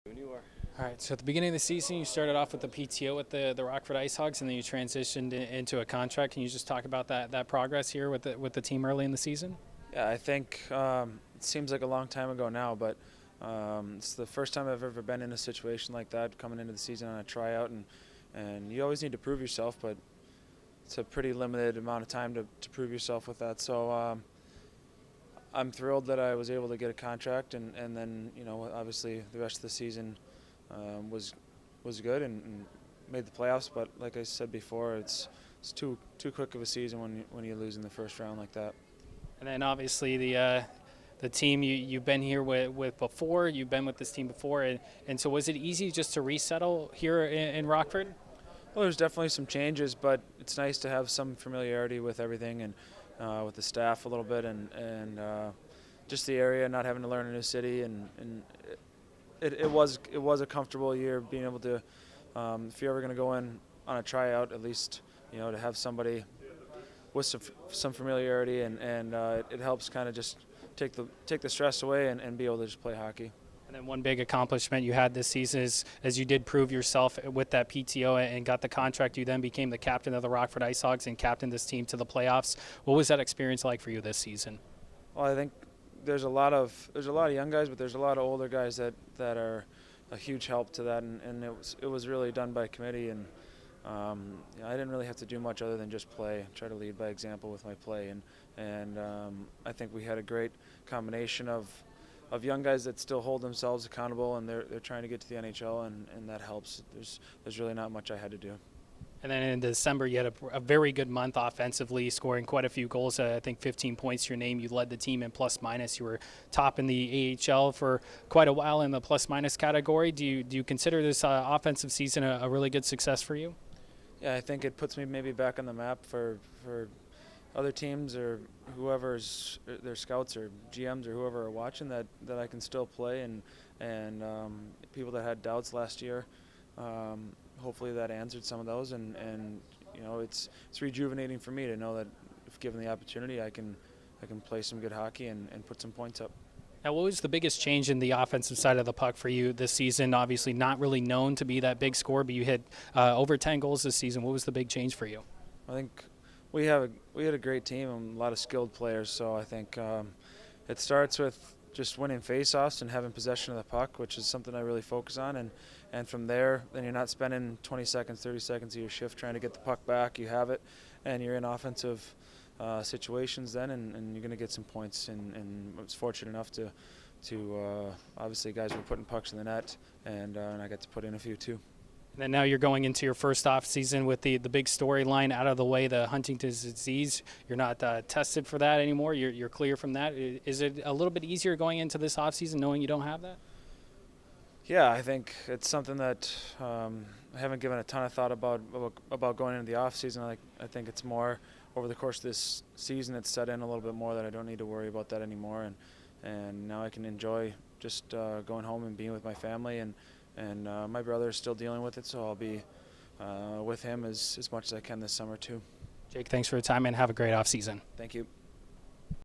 When you are. All right, so at the beginning of the season, you started off with the PTO with the Rockford IceHogs, and then you transitioned into a contract. Can you just talk about that progress here with the team early in the season? Yeah, I think it seems like a long time ago now, but it's the first time I've ever been in a situation like that, coming into the season on a tryout, and you always need to prove yourself, but it's a pretty limited amount of time to prove yourself with that. So I'm thrilled that I was able to get a contract, and then obviously the rest of the season was good and made the playoffs. But like I said before, it's too quick of a season when you lose in the first round like that. And then obviously the team you've been here with before, you've been with this team before, and so was it easy just to resettle here in Rockford? Well, there's definitely some changes, but it's nice to have some familiarity with everything and with the staff a little bit, and just the area, not having to learn a new city, and it was a comfortable year being able to, if you're ever going to go in on a tryout, at least to have somebody with some familiarity, and it helps kind of just take the stress away and be able to just play hockey. And then one big accomplishment you had this season is, as you did prove yourself with that PTO and got the contract, you then became the captain of the Rockford IceHogs and captained this team to the playoffs. What was that experience like for you this season? Well, I think there's a lot of young guys, but there's a lot of older guys that are a huge help to that, and it was really done by committee, and I didn't really have to do much other than just play, try to lead by example with my play, and I think we had a great combination of young guys that still hold themselves accountable, and they're trying to get to the NHL, and that helps. There's really not much I had to do. And then in December, you had a very good month offensively, scoring quite a few goals. I think 15 points to your name. You led the team in plus-minus. You were top in the AHL for quite a while in the plus-minus category. Do you consider this offensive season a really good success for you? Yeah, I think it puts me maybe back on the map for other teams or whoever's their scouts or GMs or whoever are watching that I can still play, and people that had doubts last year. Hopefully that answered some of those, and it's rejuvenating for me to know that if given the opportunity, I can play some good hockey and put some points up. Now, what was the biggest change in the offensive side of the puck for you this season? Obviously, not really known to be that big scorer, but you hit over 10 goals this season. What was the big change for you? I think we had a great team and a lot of skilled players. So I think it starts with just winning faceoffs and having possession of the puck, which is something I really focus on. And from there, then you're not spending 20 seconds, 30 seconds of your shift trying to get the puck back. You have it, and you're in offensive situations then, and you're going to get some points. And I was fortunate enough to obviously guys were putting pucks in the net, and I got to put in a few too. And then now you're going into your first off season with the big storyline out of the way, the Huntingtons Disease. You're not tested for that anymore. You're clear from that. Is it a little bit easier going into this off season knowing you don't have that? Yeah, I think it's something that I haven't given a ton of thought about going into the off season. I think it's more over the course of this season it's set in a little bit more that I don't need to worry about that anymore, and now I can enjoy just going home and being with my family, and my brother is still dealing with it, so I'll be with him as much as I can this summer too. Jake, thanks for your time and have a great off season. Thank you.